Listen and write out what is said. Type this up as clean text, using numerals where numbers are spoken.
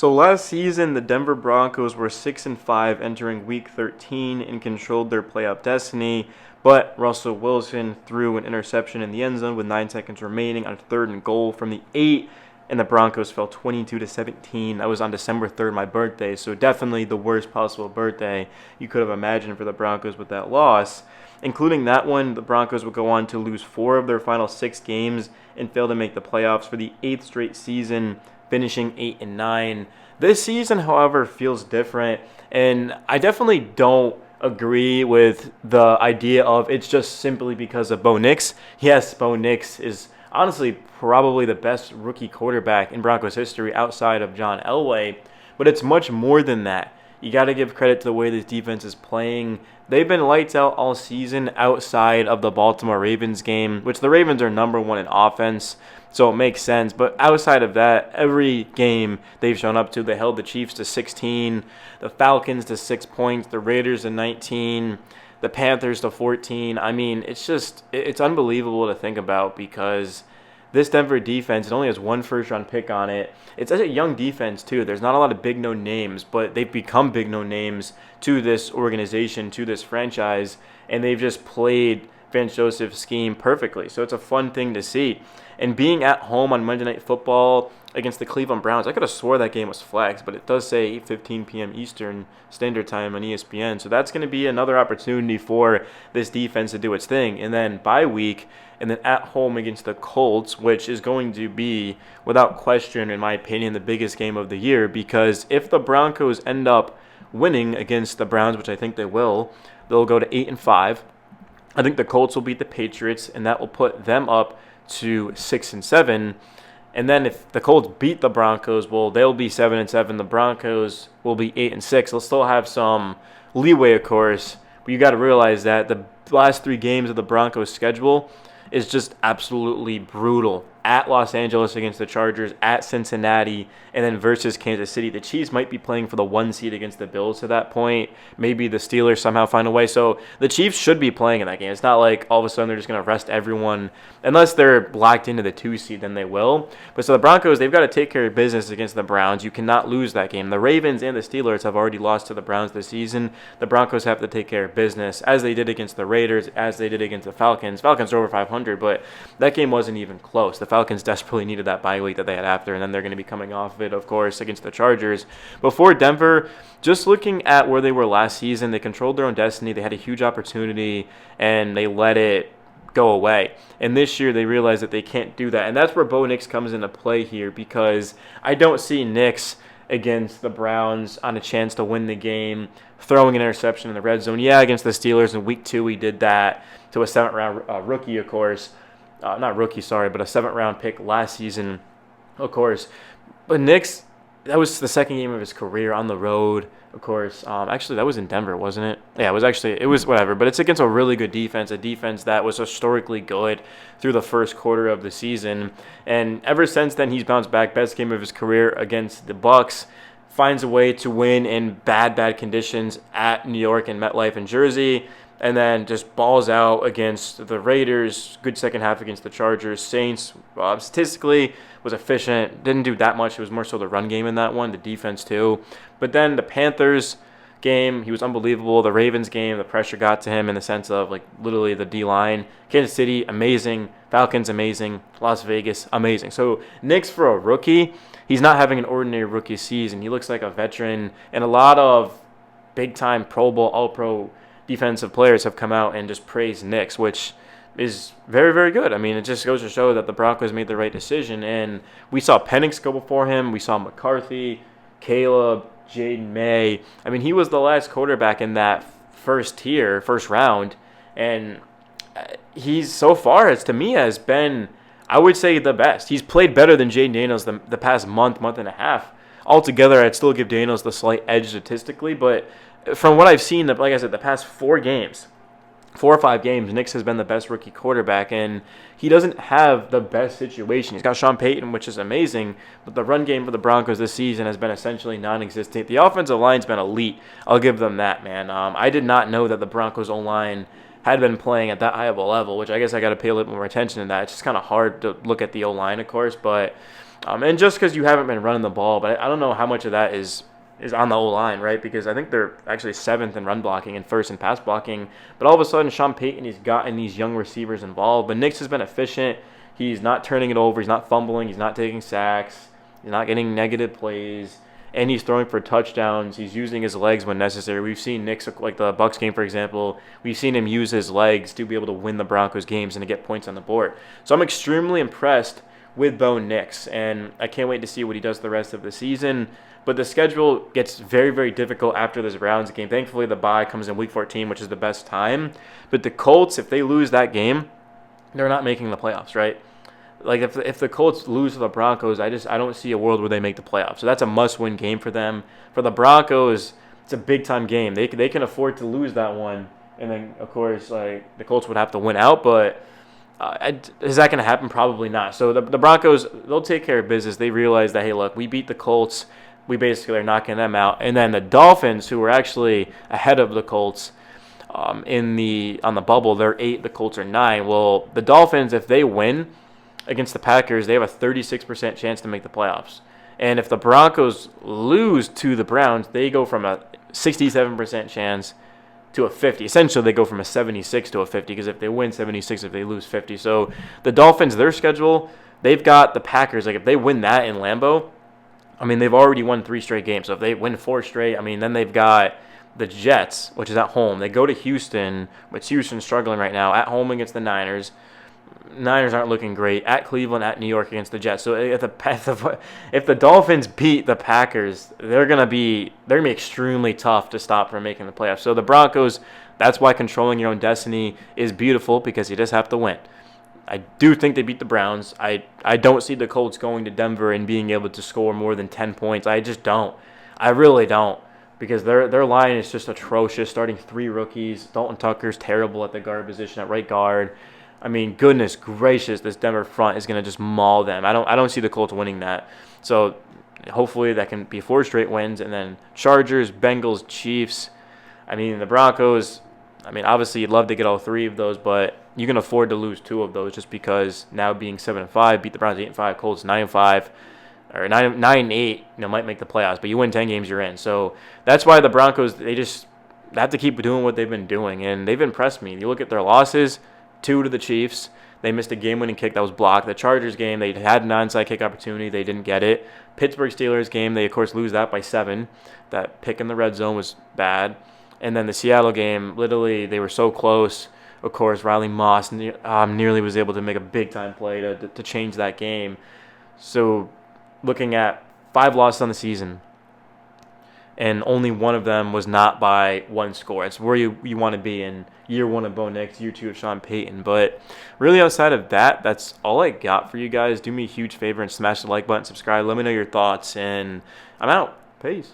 So last season, the Denver Broncos were 6-5 entering Week 13 and controlled their playoff destiny. But Russell Wilson threw an interception in the end zone with 9 seconds remaining on 3rd and goal from the 8, and the Broncos fell 22-17. That was on December 3rd, my birthday. So definitely the worst possible birthday you could have imagined for the Broncos with that loss. Including that one, the Broncos would go on to lose 4 of their final 6 games and fail to make the playoffs for the 8th straight season, finishing 8-9. This season, however, feels different, and I definitely don't agree with the idea of it's just simply because of Bo Nix. Yes, Bo Nix is honestly probably the best rookie quarterback in Broncos history outside of John Elway, but it's much more than that. You got to give credit to the way this defense is playing. They've been lights out all season outside of the Baltimore Ravens game, which the Ravens are number 1 in offense, so it makes sense. But outside of that, every game they've shown up to, they held the Chiefs to 16, the Falcons to 6 points, the Raiders to 19, the Panthers to 14. I mean, it's unbelievable to think about because this Denver defense, it only has 1 first-round pick on it. It's such a young defense, too. There's not a lot of big no names, but they've become big no names to this organization, to this franchise, and they've just played Vance Joseph's scheme perfectly. So it's a fun thing to see. And being at home on Monday Night Football against the Cleveland Browns, I could have swore that game was flexed, but it does say 8:15 p.m. Eastern Standard Time on ESPN. So that's going to be another opportunity for this defense to do its thing. And then bye week, and then at home against the Colts, which is going to be, without question, in my opinion, the biggest game of the year, because if the Broncos end up winning against the Browns, which I think they will, they'll go to 8-5. I think the Colts will beat the Patriots, and that will put them up to 6-7. And then if the Colts beat the Broncos, well, they'll be 7-7. The Broncos will be 8-6. They'll still have some leeway, of course, but you got to realize that the last 3 games of the Broncos' schedule is just absolutely brutal. At Los Angeles against the Chargers, at Cincinnati, and then versus Kansas City. The Chiefs might be playing for the 1 seed against the Bills to that point. Maybe the Steelers somehow find a way. So the Chiefs should be playing in that game. It's not like all of a sudden they're just going to rest everyone. Unless they're locked into the 2 seed, then they will. But so the Broncos, they've got to take care of business against the Browns. You cannot lose that game. The Ravens and the Steelers have already lost to the Browns this season. The Broncos have to take care of business, as they did against the Raiders, as they did against the Falcons. Falcons are over 500, but that game wasn't even close. The Falcons desperately needed that bye week that they had after, and then they're going to be coming off of it, of course, against the Chargers. Before Denver, just looking at where they were last season, they controlled their own destiny. They had a huge opportunity, and they let it go away. And this year, they realized that they can't do that. And that's where Bo Nix comes into play here, because I don't see Nix against the Browns on a chance to win the game, throwing an interception in the red zone. Yeah, against the Steelers in Week 2, he did that to a 7th-round rookie, of course. Not rookie, sorry, but a 7th-round pick last season, of course. But Nix, that was the 2nd game of his career on the road, of course. Actually, that was in Denver, wasn't it? Yeah, it was whatever. But it's against a really good defense, a defense that was historically good through the first quarter of the season. And ever since then, he's bounced back. Best game of his career against the Bucs. Finds a way to win in bad conditions at New York and MetLife in Jersey. And then just balls out against the Raiders. Good second half against the Chargers. Saints, statistically, was efficient. Didn't do that much. It was more so the run game in that one, the defense too. But then the Panthers game, he was unbelievable. The Ravens game, the pressure got to him in the sense of, like, literally the D-line. Kansas City, amazing. Falcons, amazing. Las Vegas, amazing. So Nix, for a rookie, he's not having an ordinary rookie season. He looks like a veteran. And a lot of big-time Pro Bowl, All-Pro defensive players have come out and just praised Nix, which is very, very good. I mean, it just goes to show that the Broncos made the right decision. And we saw Penix go before him. We saw McCarthy, Caleb, Jaden May. I mean, he was the last quarterback in that first round. And he's, so far, to me, has been, I would say, the best. He's played better than Jaden Daniels the past month and a half. Altogether, I'd still give Daniels the slight edge statistically, but from what I've seen, like I said, the past 4 or 5 games, Nix has been the best rookie quarterback, and he doesn't have the best situation. He's got Sean Payton, which is amazing, but the run game for the Broncos this season has been essentially non-existent. The offensive line's been elite. I'll give them that, man. I did not know that the Broncos O-line had been playing at that high of a level, which I guess I got to pay a little more attention to that. It's just kind of hard to look at the O-line, of course, but And just because you haven't been running the ball, but I don't know how much of that is on the O-line, right? Because I think they're actually 7th in run blocking and 1st in pass blocking. But all of a sudden, Sean Payton, he's gotten these young receivers involved. But Nix has been efficient. He's not turning it over. He's not fumbling. He's not taking sacks. He's not getting negative plays. And he's throwing for touchdowns. He's using his legs when necessary. We've seen Nix, like the Bucs game, for example, we've seen him use his legs to be able to win the Broncos games and to get points on the board. So I'm extremely impressed with Bo Nix, and I can't wait to see what he does the rest of the season. But the schedule gets very, very difficult after this Browns game. Thankfully, the bye comes in Week 14, which is the best time. But the Colts, if they lose that game, they're not making the playoffs, right? Like, if the Colts lose to the Broncos, I don't see a world where they make the playoffs. So that's a must-win game for them. For the Broncos, it's a big-time game. They can afford to lose that one. And then, of course, like, the Colts would have to win out, but is that going to happen? Probably not. So the Broncos, they'll take care of business. They realize that, hey, look, we beat the Colts. We basically are knocking them out. And then the Dolphins, who were actually ahead of the Colts on the bubble, they're 8. The Colts are 9. Well, the Dolphins, if they win against the Packers, they have a 36% chance to make the playoffs. And if the Broncos lose to the Browns, they go from a 67% chance to a 50. Essentially, they go from a 76 to a 50, because if they win 76, if they lose 50. So the Dolphins, their schedule, they've got the Packers. Like, if they win that in Lambeau, I mean, they've already won 3 straight games. So if they win 4 straight, I mean, then they've got the Jets, which is at home. They go to Houston, which Houston's struggling right now, at home against the Niners. Niners aren't looking great. At Cleveland, at New York against the Jets. So if the Dolphins beat the Packers, they're gonna be extremely tough to stop from making the playoffs. So the Broncos, that's why controlling your own destiny is beautiful, because you just have to win. I do think they beat the Browns. I don't see the Colts going to Denver and being able to score more than 10 points. I just don't. I really don't, because their line is just atrocious. Starting 3 rookies. Dalton Tucker's terrible at the guard position at right guard. I mean, goodness gracious, this Denver front is going to just maul them. I don't see the Colts winning that. So hopefully that can be 4 straight wins. And then Chargers, Bengals, Chiefs. I mean, the Broncos, I mean, obviously you'd love to get all 3 of those, but you can afford to lose 2 of those, just because now being 7-5, beat the Browns 8-5, Colts 9-5, or 9-8, might make the playoffs. But you win 10 games, you're in. So that's why the Broncos, they just have to keep doing what they've been doing. And they've impressed me. You look at their losses, 2 to the Chiefs. They missed a game-winning kick that was blocked. The Chargers game, they had an onside kick opportunity. They didn't get it. Pittsburgh Steelers game, they, of course, lose that by 7. That pick in the red zone was bad. And then the Seattle game, literally, they were so close. Of course, Riley Moss nearly was able to make a big-time play to change that game. So looking at 5 losses on the season, and only one of them was not by 1 score. It's where you want to be in year 1 of Bo Nix, year 2 of Sean Payton. But really, outside of that, that's all I got for you guys. Do me a huge favor and smash the like button, subscribe. Let me know your thoughts, and I'm out. Peace.